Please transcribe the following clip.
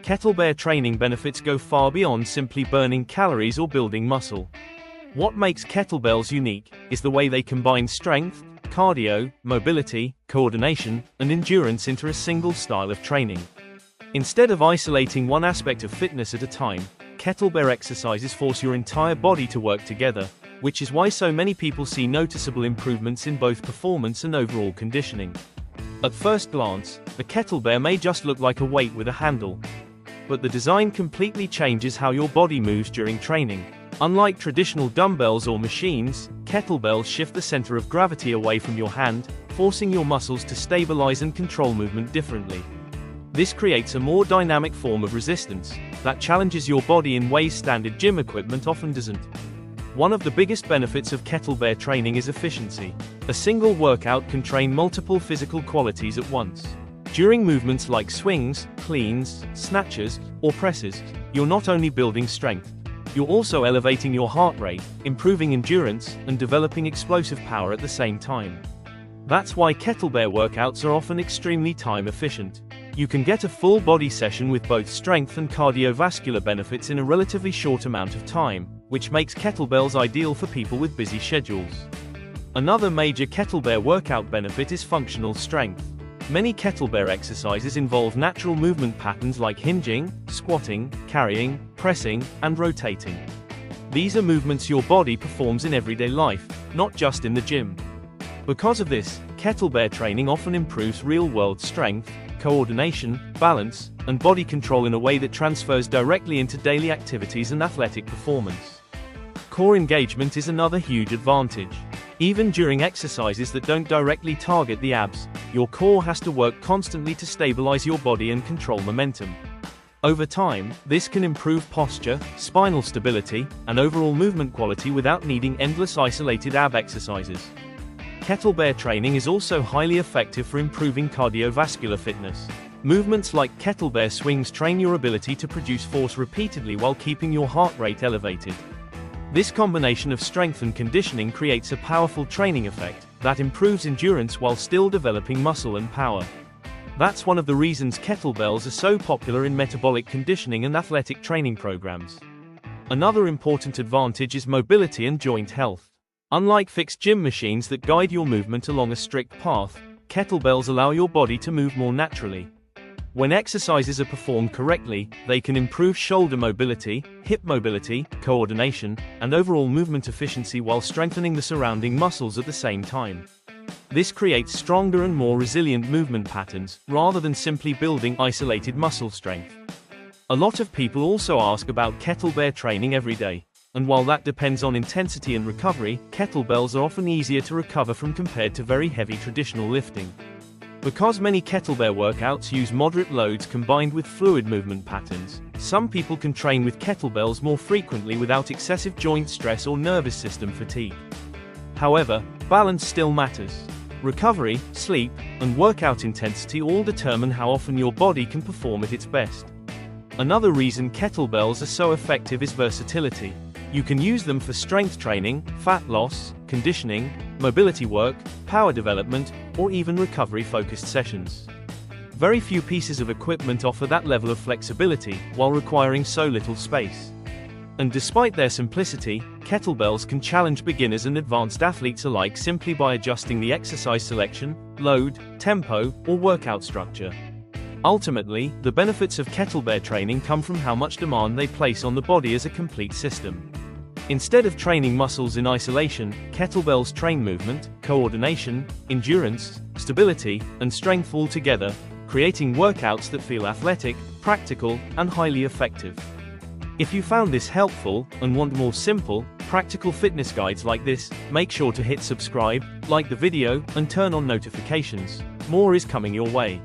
Kettlebell training benefits go far beyond simply burning calories or building muscle. What makes kettlebells unique is the way they combine strength, cardio, mobility, coordination, and endurance into a single style of training. Instead of isolating one aspect of fitness at a time, kettlebell exercises force your entire body to work together, which is why so many people see noticeable improvements in both performance and overall conditioning. At first glance, the kettlebell may just look like a weight with a handle. But the design completely changes how your body moves during training. Unlike traditional dumbbells or machines, kettlebells shift the center of gravity away from your hand, forcing your muscles to stabilize and control movement differently. This creates a more dynamic form of resistance that challenges your body in ways standard gym equipment often doesn't. One of the biggest benefits of kettlebell training is efficiency. A single workout can train multiple physical qualities at once. During movements like swings, cleans, snatches, or presses, you're not only building strength, you're also elevating your heart rate, improving endurance, and developing explosive power at the same time. That's why kettlebell workouts are often extremely time efficient. You can get a full body session with both strength and cardiovascular benefits in a relatively short amount of time, which makes kettlebells ideal for people with busy schedules. Another major kettlebell workout benefit is functional strength. Many kettlebell exercises involve natural movement patterns like hinging, squatting, carrying, pressing, and rotating. These are movements your body performs in everyday life, not just in the gym. Because of this, kettlebell training often improves real-world strength, coordination, balance, and body control in a way that transfers directly into daily activities and athletic performance. Core engagement is another huge advantage. Even during exercises that don't directly target the abs, your core has to work constantly to stabilize your body and control momentum. Over time, this can improve posture, spinal stability, and overall movement quality without needing endless isolated ab exercises. Kettlebell training is also highly effective for improving cardiovascular fitness. Movements like kettlebell swings train your ability to produce force repeatedly while keeping your heart rate elevated. This combination of strength and conditioning creates a powerful training effect that improves endurance while still developing muscle and power. That's one of the reasons kettlebells are so popular in metabolic conditioning and athletic training programs. Another important advantage is mobility and joint health. Unlike fixed gym machines that guide your movement along a strict path, kettlebells allow your body to move more naturally. When exercises are performed correctly, they can improve shoulder mobility, hip mobility, coordination, and overall movement efficiency while strengthening the surrounding muscles at the same time. This creates stronger and more resilient movement patterns, rather than simply building isolated muscle strength. A lot of people also ask about kettlebell training every day. And while that depends on intensity and recovery, kettlebells are often easier to recover from compared to very heavy traditional lifting. Because many kettlebell workouts use moderate loads combined with fluid movement patterns, some people can train with kettlebells more frequently without excessive joint stress or nervous system fatigue. However, balance still matters. Recovery, sleep, and workout intensity all determine how often your body can perform at its best. Another reason kettlebells are so effective is versatility. You can use them for strength training, fat loss, conditioning, mobility work, power development, or even recovery-focused sessions. Very few pieces of equipment offer that level of flexibility, while requiring so little space. And despite their simplicity, kettlebells can challenge beginners and advanced athletes alike simply by adjusting the exercise selection, load, tempo, or workout structure. Ultimately, the benefits of kettlebell training come from how much demand they place on the body as a complete system. Instead of training muscles in isolation, kettlebells train movement, coordination, endurance, stability, and strength all together, creating workouts that feel athletic, practical, and highly effective. If you found this helpful, and want more simple, practical fitness guides like this, make sure to hit subscribe, like the video, and turn on notifications. More is coming your way.